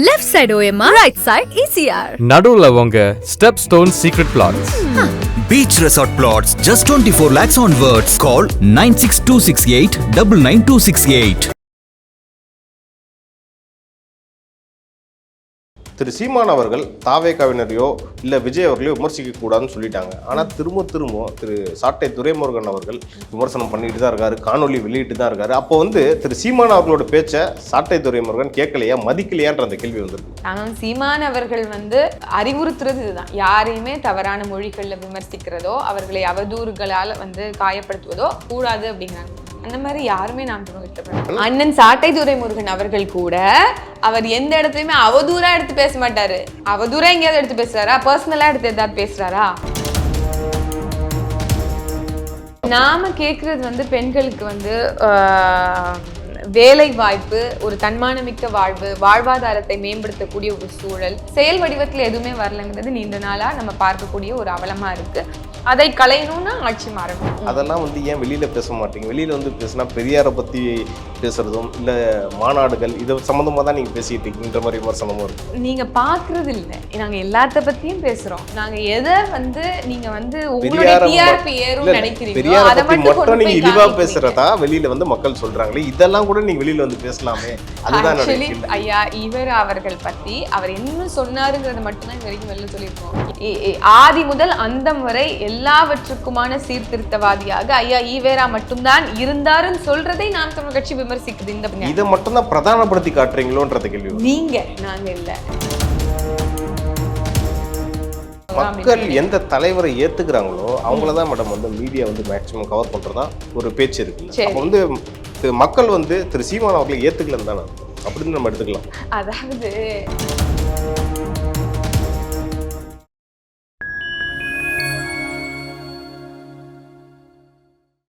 Left side OMR, right side ECR. நடுவுல உங்க step stone secret plots. Beach Resort Plots, just 24 lakhs onwards. Call 96268 99268. திரு சீமான் அவர்கள் தாவேகாவினரையோ இல்லை விஜய் அவர்களையோ விமர்சிக்க கூடாதுன்னு சொல்லிட்டாங்க. ஆனால் திரும்ப திரு சாட்டை துரைமுருகன் அவர்கள் விமர்சனம் பண்ணிட்டு தான் இருக்காரு, காணொலி வெளியிட்டு தான் இருக்காரு. அப்போ திரு சீமான் அவர்களோட பேச்சை சாட்டை துரைமுருகன் கேட்கலையா, மதிக்கலையான்ற அந்த கேள்வி வந்திருக்கு. ஆனால் சீமான் அவர்கள் அறிவுறுத்துறது இதுதான், யாரையுமே தவறான மொழிகளில் விமர்சிக்கிறதோ அவர்களை அவதூறுகளால் காயப்படுத்துவதோ கூடாது அப்படிங்கிறாங்க. அந்த மாதிரி யாருமே நாம் இஷ்டப்படுறோம். அண்ணன் சாட்டை துரைமுருகன் அவர்கள் கூட அவர் எந்த இடத்துலயுமே அவதூறா எடுத்து பேச மாட்டாரு. அவதூறா எங்கேயாவது எடுத்து பேசுறாரா, பர்சனலா எடுத்து ஏதாவது பேசுறாரா? நாம கேட்கறது பெண்களுக்கு வேலை வாய்ப்பு, ஒரு தன்மானமிக்க வாழ்வு, வாழ்வாதாரத்தை மேம்படுத்தக்கூடிய ஒரு சூழல், செயல் வடிவத்தில் எதுவுமே வரலங்கிறது நீண்ட நாளா நம்ம பார்க்கக்கூடிய ஒரு அவலமா இருக்கு. அதை களையணும்னா ஆட்சி மாறணும். அதெல்லாம் ஏன் வெளியில பேச மாட்டீங்க? வெளியில பேசினா பெரியாரை பத்தி பேசுறதும் இல்ல மாநாடுகள் இது சம்பந்தமா தான் நீங்க பேசிட்டு இருக்கீங்கன்ற மாதிரி விமர்சனமும் இருக்கு. நீங்க பாக்குறது இல்ல, நாங்க எல்லாத்த பத்தியும் பேசுறோம். நாங்க எதை நீங்க உங்களுடைய டிஆர்பி ஏறும் நினைக்கிறீங்களோ அதை மட்டும் நீங்க இழிவா பேசுறதா வெளியில மக்கள் சொல்றாங்களே, இதெல்லாம் கூட நீங்க வெளியில பேசலாமே. அதுதான் ஐயா இவர் அவர்கள் பத்தி அவர் என்ன சொன்னாருங்கிறத மட்டும்தான் இது வரைக்கும் வெளில சொல்லியிருக்கோம். ஆதி முதல் அந்தம் வரை எல்லாவற்றுக்குமான சீர்திருத்தவாதியாக ஐயா ஈவேரா மட்டும்தான் இருந்தாருன்னு சொல்றதை நாம் தமிழ் கட்சி விமர்சிக்குது. இந்த இதை மட்டும் தான் பிரதானப்படுத்தி காட்டுறீங்களோன்றது கேள்வி. நீங்க நாங்க இல்ல. மக்கள் எந்த தலைவரை ஏத்துக்கிறாங்களோ அவங்களதான் மேடம் மீடியா மேக்சிமம் கவர் பண்றதா ஒரு பேச்சு இருக்கு. அப்ப மக்கள் திரு சீமான் அவர்களை ஏத்துக்கலன்னு தானே அப்படின்னு நம்ம எடுத்துக்கலாம். அதாவது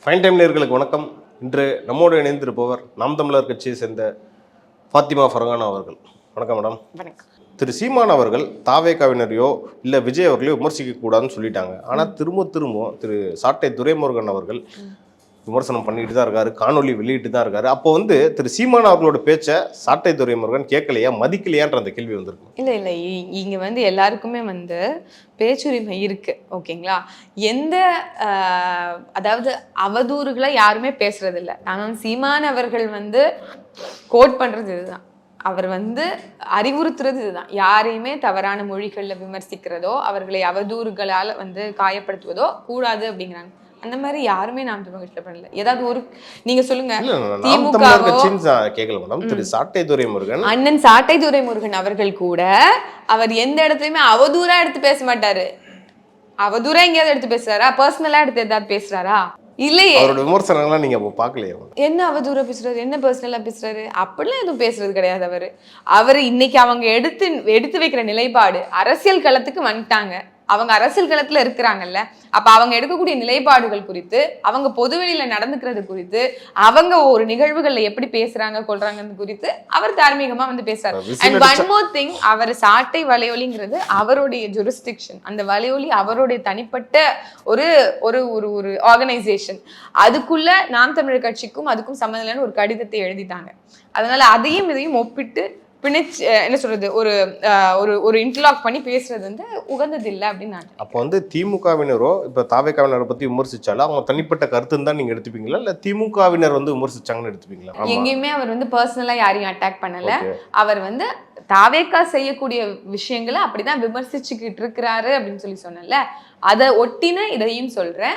ஃபைன் டைம் நேயர்களுக்கு வணக்கம். இன்று நம்மோடு இணைந்திருப்பவர் நாம் தமிழர் கட்சியை சேர்ந்த ஃபாத்திமா ஃபர்கானா அவர்கள். வணக்கம் மேடம். வணக்கம். திரு சீமான் அவர்கள் தாவேகாவினரையோ இல்லை விஜய் அவர்களையோ விமர்சிக்க கூடாதுன்னு சொல்லிட்டாங்க. ஆனால் திரும்ப திரு சாட்டை துரைமுருகன் அவர்கள் விமர்சனம் பண்ணிட்டு தான் இருக்காரு, காணொலி வெளியிட்டு தான் இருக்காரு. அப்போ திரு சீமான் அவர்களோட பேச்சை சாட்டை துரைமுருகன் கேட்கலையா, மதிக்கலையான்ற அந்த கேள்வி வந்திருக்கு. இல்லை இங்க எல்லாருக்குமே பேச்சுரிமை இருக்கு, ஓகேங்களா? எந்த அதாவது அவதூறுகளை யாருமே பேசுறது இல்லை. ஆனால் சீமான் அவர்கள் கோட் பண்றது இதுதான், அவர் அறிவுறுத்துறது இதுதான், யாரையுமே தவறான மொழிகளில் விமர்சிக்கிறதோ அவர்களை அவதூறுகளால் காயப்படுத்துவதோ கூடாது அப்படிங்கிறாங்க. அந்த மாதிரி யாருமே நாம் இஷ்டப்படல. ஏதாவது ஒரு நீங்க சொல்லுங்க, திரு சாட்டை துரைமுருகன் அண்ணன் சாட்டை துரைமுருகன் அவர்கள் கூட அவர் எந்த இடத்துலயுமே அவதூறா எடுத்து பேச மாட்டாரு. அவதூறா எங்கேயாவது எடுத்து பேசுறாரா, பர்சனலா எடுத்து ஏதாவது பேசுறாரா? இல்லையே. அவரோட விமர்சனங்கள்லாம் நீங்க பாக்கலையா? என்ன அவதூறா பேசுறாரு, என்ன பர்சனலா பேசுறாரு? அப்படிலாம் எதுவும் பேசுறது கிடையாது. அவரு இன்னைக்கு அவங்க எடுத்து வைக்கிற நிலைப்பாடு, அரசியல் களத்துக்கு வந்துட்டாங்க, அவங்க அரசியல் களத்துல இருக்கிறாங்கல்ல, அப்ப அவங்க எடுக்கக்கூடிய நிலைப்பாடுகள் குறித்து, அவங்க பொதுவெளியில நடந்துக்கிறது குறித்து, அவங்க ஒரு நிகழ்வுகள்ல எப்படி பேசுறாங்க கொள்றாங்க குறித்து அவர் தார்மீகமா பேசுறாரு. அண்ட் ஒன் மோர் திங், அவர் சாட்டை வலையொலிங்கிறது அவருடைய ஜூரிஸ்டிக்ஷன், அந்த வலையொலி அவருடைய தனிப்பட்ட ஒரு ஒரு ஒரு ஆர்கனைசேஷன். அதுக்குள்ள நாம் தமிழர் கட்சிக்கும் அதுக்கும் சம்மந்தம் இல்லைன்னு ஒரு கடிதத்தை எழுதிட்டாங்க. அதனால அதையும் இதையும் ஒப்பிட்டு என்ன சொல்றது, ஒரு ஒரு இன்டர்லாக் பண்ணி பேசுறது உகந்தது இல்லை அப்படின்னு நான். அப்போ திமுகவினரோ இப்ப தாவேகாவினரை பத்தி விமர்சிச்சாலும் அவங்க தனிப்பட்ட கருத்துன்னு தான் நீங்க எடுத்துப்பீங்களா, இல்ல திமுகவினர் விமர்சிச்சாங்கன்னு எடுத்துப்பீங்களா? எங்கேயுமே அவர் பர்சனலா யாரையும் அட்டாக் பண்ணல. அவர் தாவேகா செய்யக்கூடிய விஷயங்களை அப்படிதான் விமர்சிச்சுக்கிட்டு இருக்கிறாரு அப்படின்னு சொன்னல, அதை ஒட்டின இதையும் சொல்றேன்.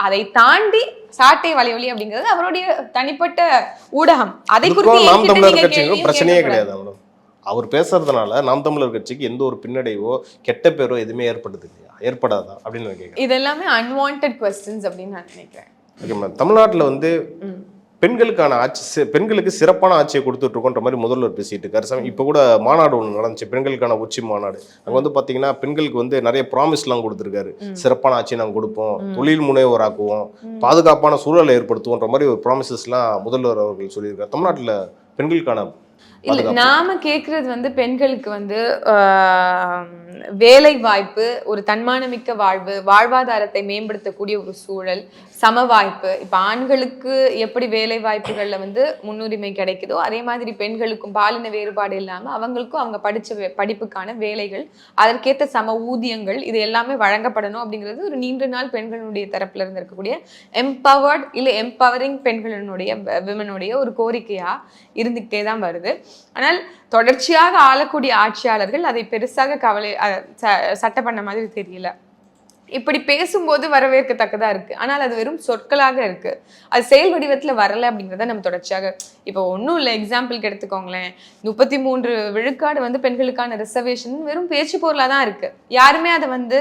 அதை தாண்டி சாட்டை வலையொலி அப்படிங்கிறது அவருடைய தனிப்பட்ட ஊடகம். அதை குறித்து பிரச்சனையே கிடையாது. அவர் பேசுறதுனால நாம் தமிழர் கட்சிக்கு எந்த ஒரு பின்னடைவோ கெட்ட பேரோ எதுவுமே ஏற்படாதா அப்படின்னு கேட்கிறேன். இது எல்லாமே அன்வான்டட் க்வெஸ்சன்ஸ் அப்படின்னு நான் நினைக்கிறேன். Okay ma'am. தமிழ்நாட்டில் பெண்களுக்கான ஆட்சி, பெண்களுக்கு சிறப்பான ஆட்சியை கொடுத்துட்டு இருக்கோன்ற மாதிரி முதல்வர் பேசிட்டு இருக்காரு. இப்போ கூட மாநாடு ஒன்று நடந்துச்சு, பெண்களுக்கான உச்சி மாநாடு. அங்கே பார்த்தீங்கன்னா பெண்களுக்கு நிறைய ப்ராமிஸ்லாம் கொடுத்துருக்காரு. சிறப்பான ஆட்சியை நாங்கள் கொடுப்போம், தொழில் முனைவோராக்குவோம், பாதுகாப்பான சூழலை ஏற்படுத்துவோன்ற மாதிரி ஒரு ப்ராமிசஸ்லாம் முதல்வர் அவர்கள் சொல்லியிருக்காரு. தமிழ்நாட்டில் பெண்களுக்கான இல்ல நாம கேக்குறது பெண்களுக்கு வேலை வாய்ப்பு, ஒரு தன்மானமிக்க வாழ்வு, வாழ்வாதாரத்தை மேம்படுத்தக்கூடிய ஒரு சூழல், சம வாய்ப்பு. இப்ப ஆண்களுக்கு எப்படி வேலை வாய்ப்புகள்ல வந்து முன்னுரிமை கிடைக்குதோ அதே மாதிரி பெண்களுக்கும் பாலின வேறுபாடு இல்லாம அவங்களுக்கும் அவங்க படிச்ச படிப்புக்கான வேலைகள், அதற்கேற்ற சம ஊதியங்கள், இது எல்லாமே வழங்கப்படணும் அப்படிங்கிறது ஒரு நீண்ட நாள் பெண்களுடைய தரப்புல இருந்து இருக்கக்கூடிய எம்பவர்ட் இல்ல எம்பவரிங் பெண்களினுடைய விமனுடைய ஒரு கோரிக்கையா இருந்துகிட்டே தான் வருது. ஆனால் தொடர்ச்சியாக ஆளக்கூடிய ஆட்சியாளர்கள் அதை பெருசாக சட்டை பண்ண மாதிரி தெரியல. இப்படி பேசும்போது வரவேற்கத்தக்கதா இருக்கு, ஆனால் அது வெறும் சொற்களாக இருக்கு, அது செயல் வடிவத்துல வரல அப்படிங்கிறத நம்ம தொடர்ச்சியாக இப்போ ஒன்றும் இல்லை. எக்ஸாம்பிளுக்கு எடுத்துக்கோங்களேன், 33 விழுக்காடு வந்து பெண்களுக்கான ரிசர்வேஷன் வெறும் பேச்சு பொருளாக தான் இருக்கு. யாருமே அதை வந்து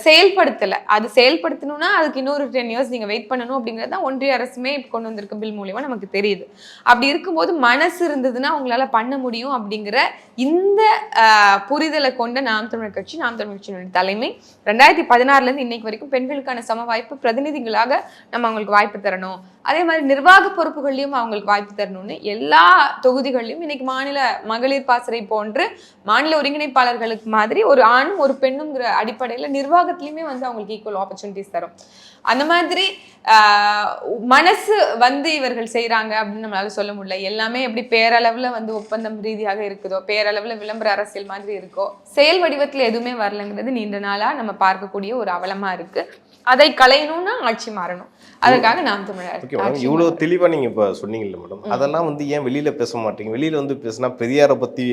செயல்படுத்தலை. அது செயல்படுத்தணும்னா அதுக்கு இன்னொரு 10 years நீங்கள் வெயிட் பண்ணணும் அப்படிங்கிறது தான் ஒன்றிய அரசுமே இப்போ கொண்டு வந்திருக்க பில் மூலியமா நமக்கு தெரியுது. அப்படி இருக்கும்போது மனசு இருந்ததுன்னா அவங்களால பண்ண முடியும் அப்படிங்கிற இந்த புரிதலை கொண்ட நாம் தமிழர் கட்சியினுடைய தலைமை 2016 இன்னைக்கு வரைக்கும் பெண்களுக்கான சம வாய்ப்பு பிரதிநிதிகளாக நம்ம அவங்களுக்கு வாய்ப்பு தரணும், அதே மாதிரி நிர்வாக பொறுப்புகள்லையும் அவங்களுக்கு வாய்ப்பு தரணும்னு எல்லா தொகுதிகளிலும் இன்னைக்கு மாநில மகளிர் பாசறை போன்று மாநில ஒருங்கிணைப்பாளர்களுக்கு மாதிரி ஒரு ஆணும் ஒரு பெண்ணுங்கிற அடிப்படையில் நிர்வாகத்திலையுமே வந்து அவங்களுக்கு ஈக்குவல் ஆப்பர்ச்சுனிட்டிஸ் தரும். அந்த மாதிரி மனசு வந்து இவர்கள் செய்யறாங்க அப்படின்னு நம்மளால சொல்ல முடியல. எல்லாமே எப்படி பேரளவுல வந்து ஒப்பந்தம் ரீதியாக இருக்குதோ, பேரளவுல விளம்பர அரசியல் மாதிரி இருக்கோ, செயல் வடிவத்துல எதுவுமே வரலங்கிறது நீண்ட நாளா நம்ம பார்க்கக்கூடிய ஒரு அவலமா இருக்கு. அதை களையணும்னா ஆட்சி மாறணும். அதற்காக நாம் தமிழர். ஓகே மேடம், இவ்வளோ தெளிவாக நீங்கள் இப்போ சொன்னீங்கல்ல மேடம், அதெல்லாம் வந்து ஏன் வெளியில் பேச மாட்டீங்க? வெளியில் வந்து பேசுனா பெரியாரை பற்றி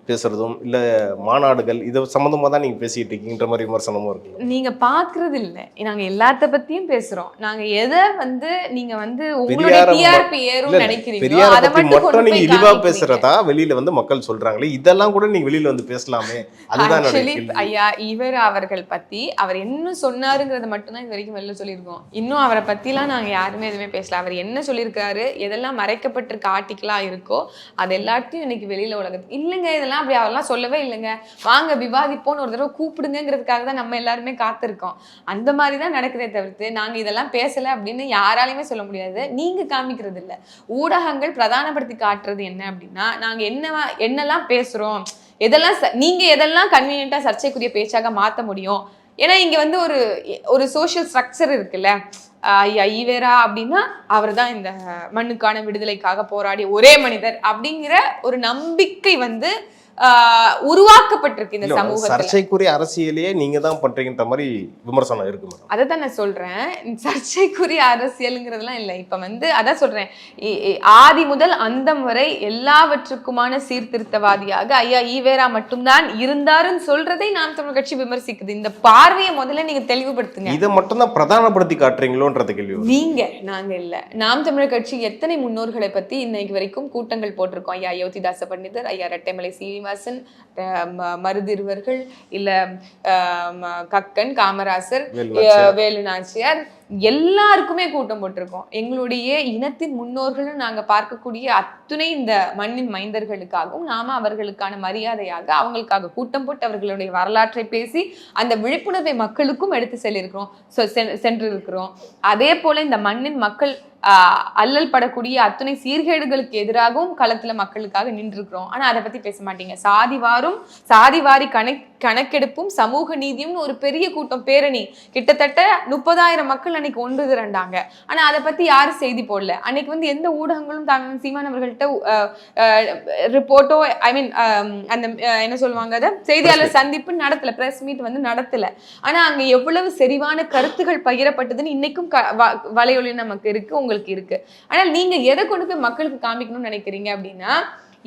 பேசுறதும் இல்லை மாநாடுகள் இதை சம்மந்தமாக தான் நீங்கள் பேசிட்டு இருக்கீங்கன்ற மாதிரி விமர்சனமும் இருக்கு. நீங்கள் பார்க்கறது இல்லை, நாங்கள் எல்லாத்த பற்றியும் பேசுகிறோம். நாங்கள் எதை வந்து நீங்கள் வந்து உங்களுடைய டிஆர்பி ஏறும் நினைக்கிறீங்களோ அதை மட்டும் நீங்கள் இழிவாக பேசுறதா வெளியில் வந்து மக்கள் சொல்கிறாங்களே, இதெல்லாம் கூட நீங்கள் வெளியில் வந்து பேசலாமே. அதுதான் ஐயா, இவர் அவர்கள் பற்றி அவர் என்ன சொன்னாருங்கிறத மட்டும்தான் இது வரைக்கும் வெளில சொல்லியிருக்கோம். இன்னும் அவரை பற்றிலாம் நாங்கள் யாருமே எதுவுமே பேசல. அவர் என்ன சொல்லியிருக்காரு, எதெல்லாம் மறைக்கப்பட்டிருக்க ஆர்டிக்கலாக இருக்கோ அது எல்லாத்தையும் இன்னைக்கு வெளியில் உலகத்துக்கு இல்லைங்க, இதெல்லாம் அப்படி அவரெல்லாம் சொல்லவே இல்லைங்க, வாங்க விவாதிப்போன்னு ஒரு தடவை கூப்பிடுங்கிறதுக்காக தான் நம்ம எல்லாருமே காத்திருக்கோம். அந்த மாதிரி தான் நடக்குதே தவிர்த்து நாங்கள் இதெல்லாம் பேசலை அப்படின்னு யாராலையுமே சொல்ல முடியாது. நீங்கள் காமிக்கிறது இல்லை, ஊடகங்கள் பிரதானப்படுத்தி காட்டுறது என்ன அப்படின்னா நாங்கள் என்னெல்லாம் பேசுகிறோம், நீங்கள் எதெல்லாம் கன்வீனியன்ட்டாக சர்ச்சைக்குரிய பேச்சாக மாற்ற முடியும். ஏன்னா இங்க வந்து ஒரு சோஷியல் ஸ்ட்ரக்சர் இருக்குல்ல, ஐயா ஈவேரா அப்படின்னா அவர் தான் இந்த மண்ணுக்கான விடுதலைக்காக போராடிய ஒரே மனிதர் அப்படிங்கிற ஒரு நம்பிக்கை வந்து உருவாக்கப்பட்டிருக்கு இந்த சமூகத்துல. சர்ச்சைக்குரிய அரசியலையே நீங்க தான் பண்றீங்கன்ற மாதிரி விமர்சனம் இருக்கு மேடம். அதை தான் நான் சொல்றேன், சர்ச்சைக்குரிய அரசியலுங்கிறதுலாம் இல்லை. இப்ப வந்து அதான் சொல்றேன், ஆதி முதல் அந்தம் வரை எல்லாவற்றுக்குமான சீர்திருத்தவாதியாக ஐயா ஈவேரா மட்டும்தான் இருந்தாருன்னு சொல்றதை நாம் தமிழர் கட்சி விமர்சிக்குது. இந்த பார்வையை முதல்ல நீங்க தெளிவுபடுத்துங்க. இதை மட்டும் தான் பிரதானப்படுத்தி காட்டுறீங்களோன்றது கேள்வி. நீங்க நாங்க இல்ல, நாம் தமிழர் கட்சி எத்தனை முன்னோர்களை பத்தி இன்னைக்கு வரைக்கும் கூட்டங்கள் போட்டிருக்கோம். ஐயா யோதிதாச பண்டிதர், ஐயா ரெட்டைமலை சீனிவாசன், மருதிருவர்கள், இல்ல கக்கன், காமராசர், வேலு நாச்சியார், எல்லாருக்குமே கூட்டம் போட்டிருக்கோம். எங்களுடைய இனத்தின் முன்னோர்கள் நாங்க பார்க்கக்கூடிய அத்துணை இந்த மண்ணின் மைந்தர்களுக்காகவும் நாம அவர்களுக்கான மரியாதையாக அவங்களுக்காக கூட்டம் போட்டு அவர்களுடைய வரலாற்றை பேசி அந்த விழிப்புணர்வை மக்களுக்கும் எடுத்து சென்றிருக்கிறோம். அதே போல இந்த மண்ணின் மக்கள் அல்லல் படக்கூடிய அத்துணை சீர்கேடுகளுக்கு எதிராகவும் களத்துல மக்களுக்காக நின்றுக்கிறோம். ஆனா அதை பத்தி பேச மாட்டீங்க. சாதிவாரி கணக்கெடுப்பும் சமூக நீதியும்னு ஒரு பெரிய கூட்டம் பேரணி, கிட்டத்தட்ட 30,000 மக்கள் அன்னைக்கு ஒன்று திரண்டாங்க. ஆனா அதை பத்தி யாரும் செய்தி போடல. அன்னைக்கு வந்து எந்த ஊடகங்களும் தாங்க சீமான் அவர்கள்ட்ட ரிப்போர்ட்டோ அந்த என்ன சொல்லுவாங்க அதை செய்தியாளர் சந்திப்பு நடத்தல, பிரஸ் மீட் வந்து நடத்தல. ஆனா அங்க எவ்வளவு செறிவான கருத்துகள் பகிரப்பட்டதுன்னு இன்னைக்கும் வலையொலி நமக்கு இருக்கு, உங்களுக்கு இருக்கு. ஆனால் நீங்க எதை கொண்டு போய் மக்களுக்கு காமிக்கணும்னு நினைக்கிறீங்க அப்படின்னா,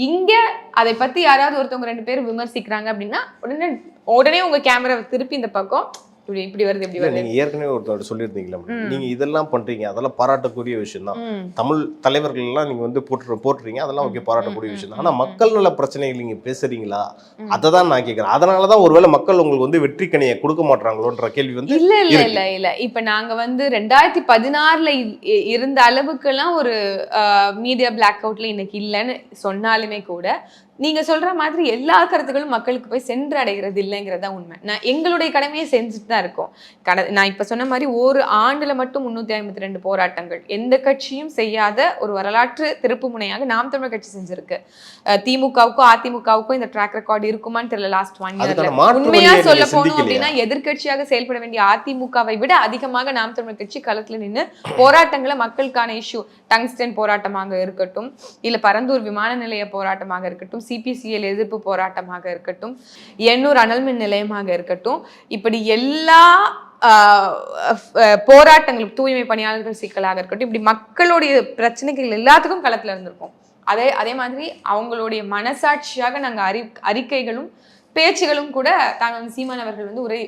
இங்க அதை பத்தி யாராவது ஒருத்தவங்க 2 பேர் விமர்சிக்கிறாங்க அப்படின்னா உடனே உங்க கேமரா திருப்பி இந்த பக்கம் இப்படி வருது இப்படி வருது. நீங்க ஏற்கனவே ஒருத்தர் சொல்லியிருந்தீங்களா, நீங்க இதெல்லாம் பண்றீங்க அதெல்லாம் பாராட்டக்கூடிய விஷயம் தான். தமிழ் தலைவர்கள் எல்லாம் நீங்க வந்து போட்டுறீங்க, அதெல்லாம் ஓகே, பாராட்டக்கூடிய விஷயம் தான். ஆனா மக்கள் நல பிரச்சனைகள் நீங்க பேசுறீங்களா, அதை தான் நான் கேட்கிறேன். அதனாலதான் ஒருவேளை மக்கள் உங்களுக்கு வந்து வெற்றி கனியை கொடுக்க மாட்டாங்களோன்ற கேள்வி வந்து இல்ல. இப்ப நாங்க வந்து 2016 இருந்த அளவுக்கு எல்லாம் ஒரு மீடியா பிளாக் அவுட்ல இன்னைக்கு இல்லைன்னு சொன்னாலுமே கூட நீங்க சொல்ற மாதிரி எல்லா கருத்துக்களும் மக்களுக்கு போய் சென்றடைகிறது இல்லைங்கிறது தான் உண்மை. எங்களுடைய கடமையை செஞ்சுட்டு தான் இருக்கோம். நான் இப்ப சொன்ன மாதிரி ஒரு ஆண்டுல மட்டும் 352 போராட்டங்கள், எந்த கட்சியும் செய்யாத ஒரு வரலாற்று திருப்பு முனையாக நாம் தமிழர் கட்சி செஞ்சிருக்கு. திமுகவுக்கும் அதிமுகவுக்கும் இந்த ட்ராக் ரெக்கார்டு இருக்குமான்னு தெரியல. லாஸ்ட் 1 இயர்ல உண்மையா சொல்ல போனோம் அப்படின்னா எதிர்கட்சியாக செயல்பட வேண்டிய அதிமுகவை விட அதிகமாக நாம் தமிழர் கட்சி களத்துல நின்று போராட்டங்களை, மக்களுக்கான இஷ்யூ, டங்ஸ்டன் போராட்டமாக இருக்கட்டும், இல்ல பரந்தூர் விமான நிலைய போராட்டமாக இருக்கட்டும், CPCL எதிர்ப்பு போராட்டமாக இருக்கட்டும், எண்ணூர் அனல்மின் நிலையமாக இருக்கட்டும், இப்படி எல்லா போராட்டங்களும், தூய்மை பணியாளர்கள் சிக்கலாக இருக்கட்டும், இப்படி மக்களுடைய பிரச்சனைகள் எல்லாத்துக்கும் களத்துல இருந்திருக்கும். அதே மாதிரி அவங்களுடைய மனசாட்சியாக நாங்க அறிக்கைகளும் பேச்சுகளும் கூட தாங்கள் சீமான் அவர்கள் உரை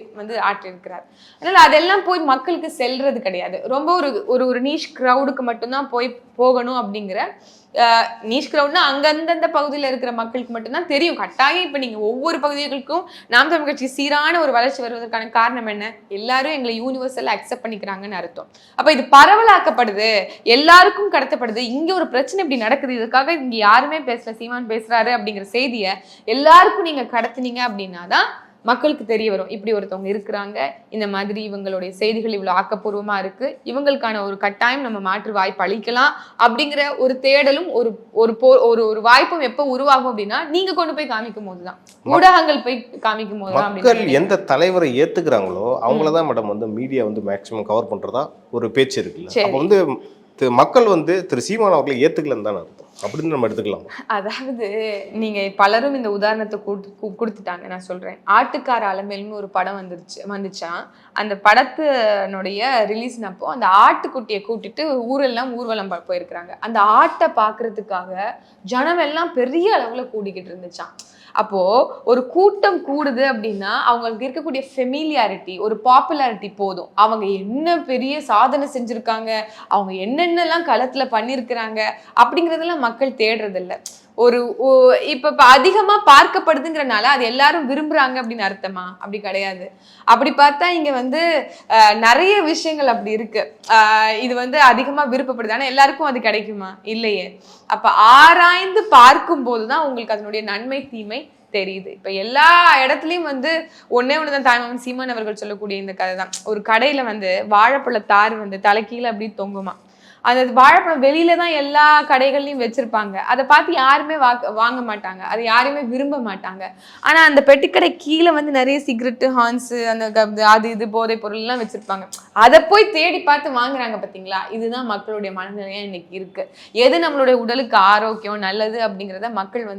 ஆற்றியிருக்கிறார். அதனால அதெல்லாம் போய் மக்களுக்கு செல்றது கிடையாது. ரொம்ப ஒரு நீஷ் கிரௌடுக்கு மட்டும்தான் போகணும் அப்படிங்கிற நீஷ் கிரௌட்னா அந்தந்த பகுதியில் இருக்கிற மக்களுக்கு மட்டும்தான் தெரியும். கட்டாயம் இப்ப நீங்க ஒவ்வொரு பகுதிகளுக்கும் நாம் தமிழ் கட்சி சீரான ஒரு வளர்ச்சி வருவதற்கான காரணம் என்ன? எல்லாரும் எங்களை யூனிவர்சல் அக்செப்ட் பண்ணிக்கிறாங்கன்னு அர்த்தம். அப்ப இது பரவலாக்கப்படுது, எல்லாருக்கும் கடத்தப்படுது, இங்க ஒரு பிரச்சனை இப்படி நடக்குது, இதுக்காக இங்க யாருமே பேசல, சீமான் பேசுறாரு அப்படிங்கிற செய்தியை எல்லாருக்கும் நீங்க கடத்துனீங்க அப்படின்னா தான் மக்களுக்கு தெரிய வரும். இப்படி ஒருத்தவங்க இருக்கிறாங்க, இந்த மாதிரி இவங்களுடைய செய்திகள் இவ்வளவு ஆக்கப்பூர்வமா இருக்கு, இவங்களுக்கான ஒரு கட்டாயம் நம்ம மாற்று வாய்ப்பு அளிக்கலாம் அப்படிங்கிற ஒரு தேடலும் ஒரு வாய்ப்பும் எப்ப உருவாகும் அப்படின்னா நீங்க கொண்டு போய் காமிக்கும் போதுதான், ஊடகங்கள் போய் காமிக்கும் போதுதான். மக்கள் எந்த தலைவரை ஏத்துக்கிறாங்களோ அவங்களதான் மேடம் மீடியா மேக்சிமம் கவர் பண்றதா ஒரு பேச்சு இருக்குல்ல. அப்ப மக்கள் திரு சீமான் அவர்களை ஏத்துக்கலன்னு தானே அர்த்தம், அப்படின்னு நம்ம எடுத்துக்கலாம். அதாவது நீங்க பலரும் இந்த உதாரணத்தை கொடுத்துட்டாங்க. நான் சொல்றேன், ஆட்டுக்கார அலமேல்னு ஒரு படம் வந்துச்சான். அந்த படத்தினுடைய ரிலீஸ்னப்போ அந்த ஆட்டுக்குட்டியை கூட்டிட்டு ஊர்வலம் போயிருக்கிறாங்க. அந்த ஆட்டை பாக்குறதுக்காக ஜனம் எல்லாம் பெரிய அளவுல கூடிக்கிட்டு இருந்துச்சான். அப்போ ஒரு கூட்டம் கூடுது அப்படின்னா அவங்களுக்கு இருக்கக்கூடிய ஃபெமிலியாரிட்டி, ஒரு பாப்புலாரிட்டி போதும். அவங்க என்ன பெரிய சாதனை செஞ்சிருக்காங்க, அவங்க என்னென்னலாம் களத்துல பண்ணிருக்கிறாங்க அப்படிங்கறதெல்லாம் மக்கள் தேடுறது இல்லை. இப்ப அதிகமா பார்க்கப்படுதுங்கிறனால அது எல்லாரும் விரும்புறாங்க அப்படின்னு அர்த்தமா? அப்படி கிடையாது. அப்படி பார்த்தா இங்க நிறைய விஷயங்கள் அப்படி இருக்கு. இது அதிகமா விருப்பப்படுது, ஆனா எல்லாருக்கும் அது கிடைக்குமா? இல்லையே. அப்ப ஆராய்ந்து பார்க்கும் போதுதான் உங்களுக்கு அதனுடைய நன்மை தீமை தெரியுது. இப்ப எல்லா இடத்துலயும் ஒண்ணுதான் தாய்மாமன் சீமான் அவர்கள் சொல்லக்கூடிய இந்த கதை தான். ஒரு கடையில வாழைப்பழ தார் தலைக்கீழ அப்படி தொங்குமா. அந்த வாழைப்பழம் வெளியில தான் எல்லா கடைகள்லயும் வச்சிருப்பாங்க. அதை பார்த்து யாருமே வாங்க மாட்டாங்க, அதை யாருமே விரும்ப மாட்டாங்க. ஆனா அந்த பெட்டிக்கடை கீழே நிறைய சிகரெட்டு, ஹான்ஸ், அந்த அது இது போதை பொருள் எல்லாம் வச்சிருப்பாங்க. அதை போய் தேடி பார்த்து வாங்குறாங்க. பாத்தீங்களா? இதுதான் மக்களுடைய மனநிலையா இன்னைக்கு இருக்கு. எது நம்மளுடைய உடலுக்கு ஆரோக்கியம், நல்லது அப்படிங்கிறத மக்கள்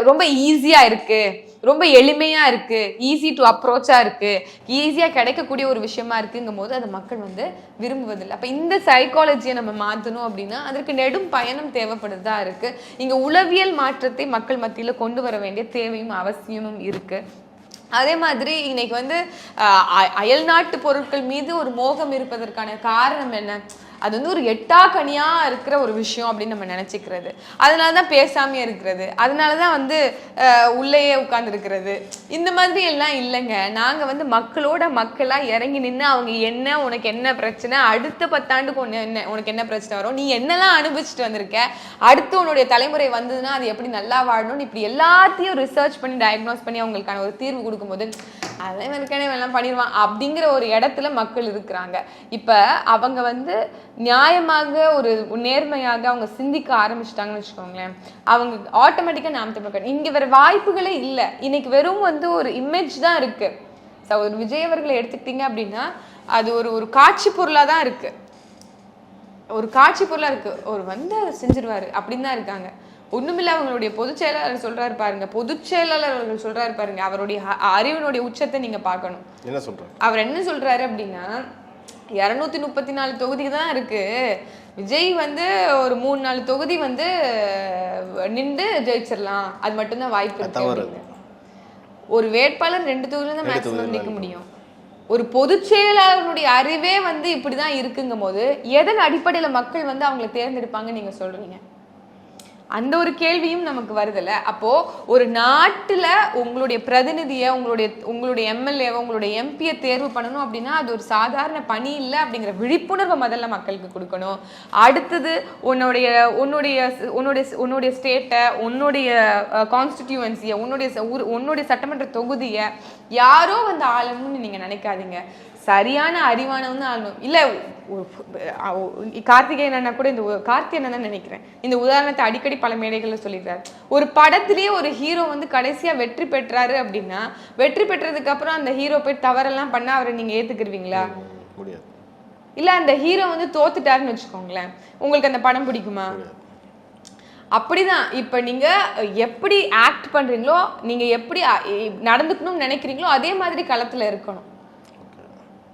ரொம்ப ஈஸியா இருக்கு, ரொம்ப எளிமையா இருக்கு, ஈஸி டு அப்ரோச்சா இருக்கு, ஈஸியா கிடைக்கக்கூடிய ஒரு விஷயமா இருக்குங்கும் போது அதை மக்கள் விரும்புவதில்லை. அப்ப இந்த சைக்காலஜியை நம்ம மாற்றணும் அப்படின்னா அதற்கு நெடும் பயணம் தேவைப்படுதா இருக்கு. இங்க உளவியல் மாற்றத்தை மக்கள் மத்தியில கொண்டு வர வேண்டிய தேவையும் அவசியமும் இருக்கு. அதே மாதிரி இன்னைக்கு அயல் நாட்டு பொருட்கள் மீது ஒரு மோகம் இருப்பதற்கான காரணம் என்ன? அது ஒரு எட்டாக்கனியா இருக்கிற ஒரு விஷயம் அப்படின்னு நம்ம நினைச்சுக்கிறது, அதனாலதான் பேசாமையே இருக்கிறது, அதனாலதான் உள்ளேயே உட்கார்ந்து இருக்கிறது. இந்த மாதிரி எல்லாம் இல்லைங்க. நாங்க மக்களோட மக்களா இறங்கி நின்று அவங்க என்ன, உனக்கு என்ன பிரச்சனை, அடுத்த 10 ஆண்டுக்கு உனக்கு என்ன பிரச்சனை வரும், நீ என்னெல்லாம் அனுபவிச்சுட்டு வந்திருக்க, அடுத்து உன்னுடைய தலைமுறை வந்ததுன்னா அது எப்படி நல்லா வாழணும்னு இப்படி எல்லாத்தையும் ரிசர்ச் பண்ணி டயக்னோஸ் பண்ணி அவங்களுக்கான ஒரு தீர்வு கொடுக்கும்போது அதே மாதிரிக்கான எல்லாம் பண்ணிடுவான் அப்படிங்கிற ஒரு இடத்துல மக்கள் இருக்கிறாங்க. இப்ப அவங்க நியாயமாக ஒரு நேர்மையாக அவங்க சிந்திக்க ஆரம்பிச்சிட்டாங்கன்னு வச்சுக்கோங்களேன், அவங்க ஆட்டோமேட்டிக்கா நாம் தமிழ் இங்க வேற வாய்ப்புகளே இல்லை. இன்னைக்கு வெறும் ஒரு இமேஜ் தான் இருக்கு. ஒரு விஜய் அவர்களை எடுத்துக்கிட்டீங்க அப்படின்னா அது ஒரு காட்சி பொருளா தான் இருக்கு, ஒரு காட்சி பொருளா இருக்கு. அதை செஞ்சிருவாரு அப்படின்னு தான் இருக்காங்க. ஒண்ணுமில்ல, அவங்களுடைய பொதுச் செயலாளர் சொல்றாரு பாருங்க, பொதுச் செயலாளர் அவர்கள் சொல்றாரு பாருங்க, அவருடைய அறிவினுடைய உச்சத்தை நீங்க பார்க்கணும். என்ன சொல்றாரு? அவர் என்ன சொல்றாரு அப்படின்னா 234 தொகுதிக்கு தான் இருக்கு, விஜய் ஒரு 3-4 தொகுதி நின்று ஜெயிச்சிடலாம், அது மட்டும்தான் வாய்ப்பு இருக்கு. ஒரு வேட்பாளர் 2 தொகுதியில தான் மேக்ஸிமம் நிக்க முடியும். ஒரு பொதுச் செயலாளருடைய அறிவே இப்படிதான் இருக்குங்கும் போது எதன் அடிப்படையில மக்கள் அவங்களை தேர்ந்தெடுப்பாங்க நீங்க சொல்றீங்க? அந்த ஒரு கேள்வியும் நமக்கு வருதுல்ல. அப்போ ஒரு நாட்டுல உங்களுடைய பிரதிநிதியை, உங்களுடைய எம்எல்ஏவை, உங்களுடைய எம்பியை தேர்வு பண்ணணும் அப்படின்னா அது ஒரு சாதாரண பணி இல்லை அப்படிங்கிற விழிப்புணர்வை முதல்ல மக்களுக்கு கொடுக்கணும். அடுத்தது உன்னுடைய ஸ்டேட்டை, உன்னுடைய கான்ஸ்டிடியூவன்சியை, உன்னுடைய சட்டமன்ற தொகுதியை யாரோ வந்து ஆளணும்னு நீங்க நினைக்காதீங்க. சரியான அறிவானவன்னு ஆளணும். இல்ல கார்த்திகேயன் அண்ணா கூட, இந்த கார்த்திகேயன் தான் நினைக்கிறேன், இந்த உதாரணத்தை அடிக்கடி பல மேடைகள்ல சொல்லிடுறாரு. ஒரு படத்திலேயே ஒரு ஹீரோ வந்து கடைசியா வெற்றி பெற்றாரு அப்படின்னா, வெற்றி பெற்றதுக்கு அப்புறம் அந்த ஹீரோ போய் தவறெல்லாம் பண்ணா அவரை நீங்க ஏத்துக்கிருவீங்களா? முடியாது. இல்ல அந்த ஹீரோ வந்து தோத்துட்டாருன்னு வச்சுக்கோங்களேன், உங்களுக்கு அந்த படம் பிடிக்குமா? அப்படிதான் இப்ப நீங்க எப்படி ஆக்ட் பண்றீங்களோ, நீங்க எப்படி நடந்துக்கணும்னு நினைக்கிறீங்களோ அதே மாதிரி களத்துல இருக்கணும்.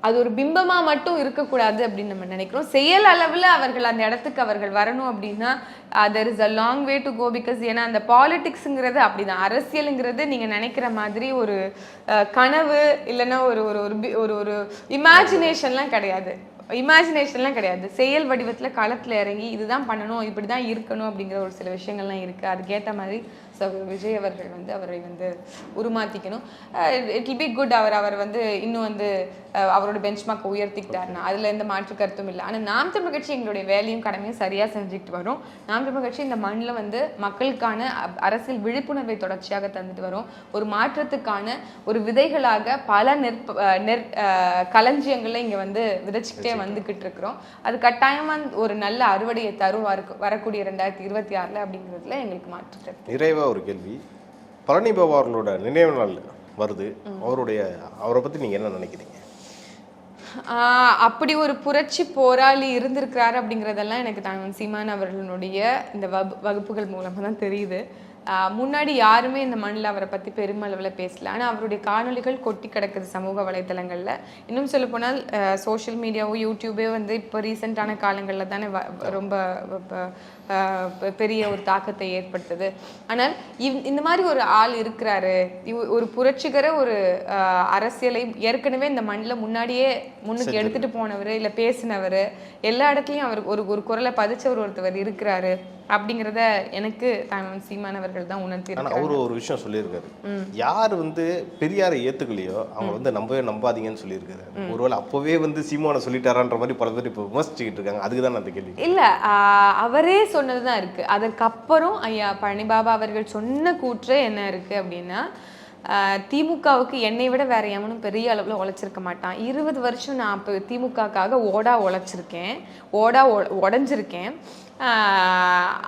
அது ஒரு பிம்பமா மட்டும் இருக்கக்கூடாது அப்படின்னு நம்ம நினைக்கிறோம். செயல் அளவுல அவர்கள் அந்த இடத்துக்கு அவர்கள் வரணும் அப்படின்னா there is a long way to go, because ஏன்னா அந்த பாலிடிக்ஸுங்கிறது அப்படிதான். அரசியலுங்கிறது நீங்க நினைக்கிற மாதிரி ஒரு கனவு இல்லைன்னா ஒரு ஒரு ஒரு இமேஜினேஷன்லாம் கிடையாது. செயல் வடிவத்தில் களத்தில் இறங்கி இதுதான் பண்ணணும், இப்படி தான் இருக்கணும் அப்படிங்கிற ஒரு சில விஷயங்கள்லாம் இருக்குது. அதுக்கேற்ற மாதிரி விஜய் அவர்கள் வந்து அவரை வந்து உருமாற்றிக்கணும். It will be good. அவர் வந்து இன்னும் வந்து அவரோட பெஞ்ச்மார்க்கை உயர்த்திக்கிட்டாருன்னா அதில் எந்த மாற்று கருத்தும் இல்லை. ஆனால் நாம் தமிழ் கட்சி எங்களுடைய வேலையும் கடமையும் சரியாக செஞ்சுக்கிட்டு வரும். நாம் தமிழ் கட்சி இந்த மண்ணில் வந்து மக்களுக்கான அரசியல் விழிப்புணர்வை தொடர்ச்சியாக தந்துட்டு வரும். ஒரு மாற்றத்துக்கான ஒரு விதைகளாக பல களஞ்சியங்களை இங்கே வந்து விதைச்சிக்கிட்டே வந்துக்கிட்டு இருக்கிறோம். அது கட்டாயமாக ஒரு நல்ல அறுவடையை தரும் வரக்கூடிய 2026 அப்படிங்கிறதுல எங்களுக்கு மாற்று. நிறைவா ஒரு கேள்வி, பழனி பாபா அவர்களோட நினைவு நாள் வருது, அவரை பத்தி நீங்க என்ன நினைக்கிறீங்க? அப்படி ஒரு புரட்சி போராளி இருந்திருக்கிறாரு அப்படிங்கிறதெல்லாம் எனக்கு தான் சீமான் அவர்களுடைய இந்த வகுப்புகள் மூலமாக தான் தெரியுது. முன்னாடி யாருமே இந்த மண்ணில் அவரை பற்றி பெருமளவில் பேசல. ஆனால் அவருடைய காணொலிகள் கொட்டி கிடக்குது சமூக வலைத்தளங்களில். இன்னும் சொல்ல போனால் சோஷியல் மீடியாவோ யூடியூபே வந்து இப்போ ரீசெண்டான காலங்களில் தானே ரொம்ப பெரிய ஒரு தாக்கத்தை ஏற்படுத்துது. ஆனால் இந்த மாதிரி ஒரு ஆள் இருக்கிறாரு, ஒரு புரட்சிகர ஒரு அரசியலை ஏற்கனவே இந்த மண்ணில் முன்னாடியே முன்னுக்கு எடுத்துகிட்டு போனவர், இல்லை பேசினவர், எல்லா இடத்துலையும் அவர் ஒரு குரலை பதிச்சவர் ஒருத்தவர் இருக்கிறாரு அப்படிங்கிறத எனக்கு சீமான் அவர்கள் தான் உணர்த்திருக்காங்க. அவரு ஒரு விஷயம் சொல்லியிருக்காரு, யார் வந்து பெரியாரை ஏத்துக்கலையோ அவங்க வந்து நம்பாதீங்கன்னு சொல்லியிருக்காரு. ஒருவேளை அப்பவே வந்து சீமானை சொல்லிட்டாரான்ற மாதிரி பல பேர் இப்போ விமர்சிச்சுக்கிட்டு இருக்காங்க. அதுக்கு தான் அந்த கேள்வி. இல்ல, அவரே சொன்னதுதான் இருக்கு. அதற்கப்புறம் ஐயா பழனி பாபா அவர்கள் சொன்ன கூற்று என்ன இருக்கு அப்படின்னா, திமுகவுக்கு என்னை விட வேற எவனும் பெரிய அளவில் உழைச்சிருக்க மாட்டான். 20 வருஷம் நான் இப்போ திமுகவுக்காக உழைச்சிருக்கேன், உடஞ்சிருக்கேன்.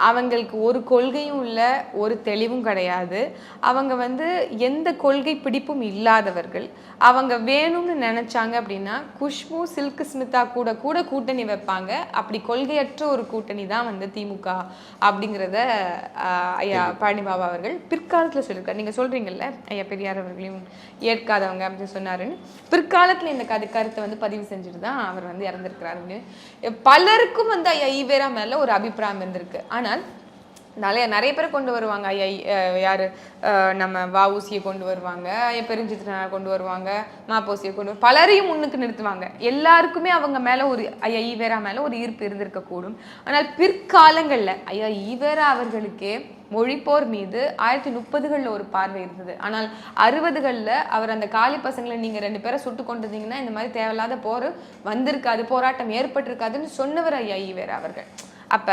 அவங்களுக்கு ஒரு கொள்கையும் இல்லை, ஒரு தெளிவும் கிடையாது. அவங்க வந்து எந்த கொள்கை பிடிப்பும் இல்லாதவர்கள். அவங்க வேணும்னு நினைச்சாங்க அப்படின்னா குஷ்பு சில்க் ஸ்மிதா கூட கூட்டணி வைப்பாங்க. அப்படி கொள்கையற்ற ஒரு கூட்டணி தான் வந்து திமுக அப்படிங்கிறத ஐயா பழனி பாபா அவர்கள் பிற்காலத்தில் சொல்லியிருக்காரு. நீங்கள் சொல்றீங்கல்ல ஐயா பெரியார் அவர்களையும் ஏற்காதவங்க அப்படின்னு சொன்னாருன்னு, பிற்காலத்தில் இந்த கருத்தை வந்து பதிவு செஞ்சுட்டு தான் அவர் வந்து இறந்திருக்கிறார் அப்படின்னு பலருக்கும் வந்து ஐயா ஈவேரா மேல ஒரு அபிப்பிராயம் இருந்திருக்கு. ஆனால் நிறைய பேர் கொண்டு வருவாங்க. ஐயா யாரு நம்ம வஉசியை கொண்டு வருவாங்க, ஐயா பெருஞ்சித்திரனாரை கொண்டு வருவாங்க, மாப்போசியை கொண்டு பலரையும் முன்னுக்கு நிறுத்துவாங்க. எல்லாருக்குமே அவங்க மேல ஒரு ஐயா ஈவேரா மேல ஒரு ஈர்ப்பு இருந்திருக்கக்கூடும். ஆனால் பிற்காலங்கள்ல ஐயா ஈவேரா அவர்களுக்கே மொழிப்போர் மீது 1930களில் ஒரு பார்வை இருந்தது. ஆனால் 60களில் அவர் அந்த காலி பசங்களை நீங்க 2 பேரை சுட்டு கொண்டிருந்தீங்கன்னா இந்த மாதிரி தேவையில்லாத போர் வந்திருக்காது, போராட்டம் ஏற்பட்டிருக்காதுன்னு சொன்னவர் ஐயா ஈவேரா அவர்கள். அப்ப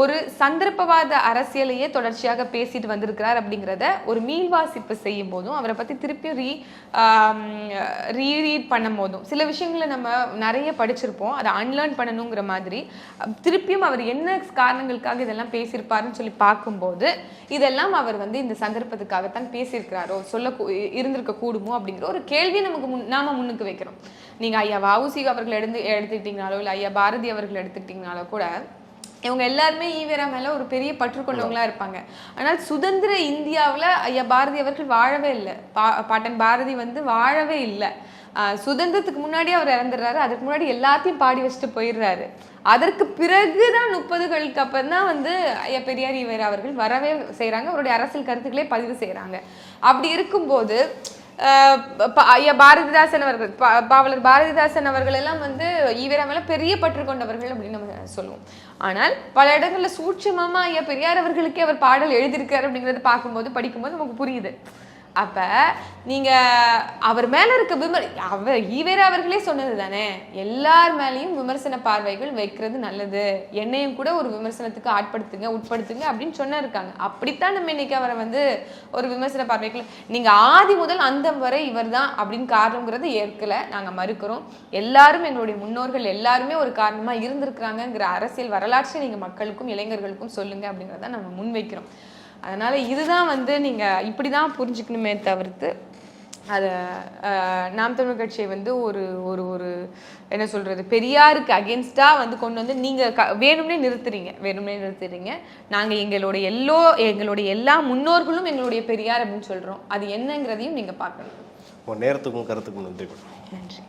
ஒரு சந்தர்ப்பவாத அரசியலையே தொடர்ச்சியாக பேசிட்டு வந்திருக்கிறார் அப்படிங்கிறத ஒரு மீள்வாசிப்பு செய்யும் போதும், அவரை பத்தி திருப்பியும் ரீட் பண்ணும் போதும் சில விஷயங்களை நம்ம நிறைய படிச்சிருப்போம், அதை அன்லேர்ன் பண்ணணுங்கிற மாதிரி திருப்பியும் அவர் என்ன காரணங்களுக்காக இதெல்லாம் பேசியிருப்பாருன்னு சொல்லி பார்க்கும்போது இதெல்லாம் அவர் வந்து இந்த சந்தர்ப்பத்துக்காகத்தான் பேசியிருக்கிறாரோ, இருந்திருக்க கூடுமோ அப்படிங்கிற ஒரு கேள்வி நமக்கு நாம முன்னுக்கு வைக்கிறோம். நீங்க ஐயா வஉசி அவர்கள் எடுத்துக்கிட்டீங்கனாலோ இல்லை ஐயா பாரதி அவர்கள் எடுத்துக்கிட்டீங்கனாலோ கூட இவங்க எல்லாருமே ஈவேரா மேல ஒரு பெரிய பற்று கொண்டவங்களா இருப்பாங்க. ஆனால் சுதந்திர இந்தியாவில் ஐயா பாரதி அவர்கள் வாழவே இல்லை. பாட்டன் பாரதி வந்து வாழவே இல்லை. சுதந்திரத்துக்கு முன்னாடி அவர் இறந்துடுறாரு, அதுக்கு முன்னாடி எல்லாத்தையும் பாடி வச்சுட்டு போயிடுறாரு. அதற்கு பிறகுதான் 30களுக்கு அப்புறம் தான் வந்து ஐயா பெரியார் ஈவேரா அவர்கள் வரவே செய்கிறாங்க, அவருடைய அரசியல் கருத்துக்களே பதிவு செய்கிறாங்க. அப்படி இருக்கும்போது ஐயா பாரதிதாசன் அவர்கள், பாவலர் பாரதிதாசன் அவர்கள் எல்லாம் வந்து ஈவேரா மேல பெரிய பற்று கொண்டவர்கள் அப்படின்னு நம்ம சொல்லுவோம். ஆனால் பல இடங்கள்ல சூட்சமமா ஐயா பெரியார் அவர்களுக்கே அவர் பாடல் எழுதியிருக்காரு அப்படிங்கறத பார்க்கும்போது படிக்கும்போது நமக்கு புரியுது. அப்ப நீங்க அவர் மேல இருக்க ஈவேரா அவர்களே சொன்னது தானே, எல்லார் மேலேயும் விமர்சன பார்வைகள் வைக்கிறது நல்லது, என்னையும் கூட ஒரு விமர்சனத்துக்கு உட்படுத்துங்க அப்படின்னு சொன்னிருக்காங்க. அப்படித்தான் நம்ம இன்னைக்கு அவரை வந்து ஒரு விமர்சன பார்வைகள், நீங்க ஆதி முதல் அந்தம் வரை இவர் தான் அப்படின்னு காரணங்கிறது ஏற்கல, நாங்க மறுக்கிறோம். எல்லாரும் எங்களுடைய முன்னோர்கள் எல்லாருமே ஒரு காரணமா இருந்திருக்கிறாங்கிற அரசியல் வரலாற்றை நீங்க மக்களுக்கும் இளைஞர்களுக்கும் சொல்லுங்க அப்படிங்கிறத நம்ம முன்வைக்கிறோம். அதனால இதுதான் வந்து நீங்க இப்படிதான் புரிஞ்சுக்கணுமே தவிர்த்து அதை நாம் தமிழ் கட்சியை வந்து ஒரு ஒரு ஒரு என்ன சொல்றது, பெரியாருக்கு அகேன்ஸ்டா வந்து கொண்டு வந்து நீங்க வேணும்னே நிறுத்துறீங்க. நாங்க எங்களுடைய எல்லா முன்னோர்களும் எங்களுடைய பெரியார் அப்படின்னு சொல்றோம். அது என்னங்கிறதையும் நீங்க பார்க்கணும். நேரத்துக்கும் கருத்துக்கும் நன்றி. நன்றி.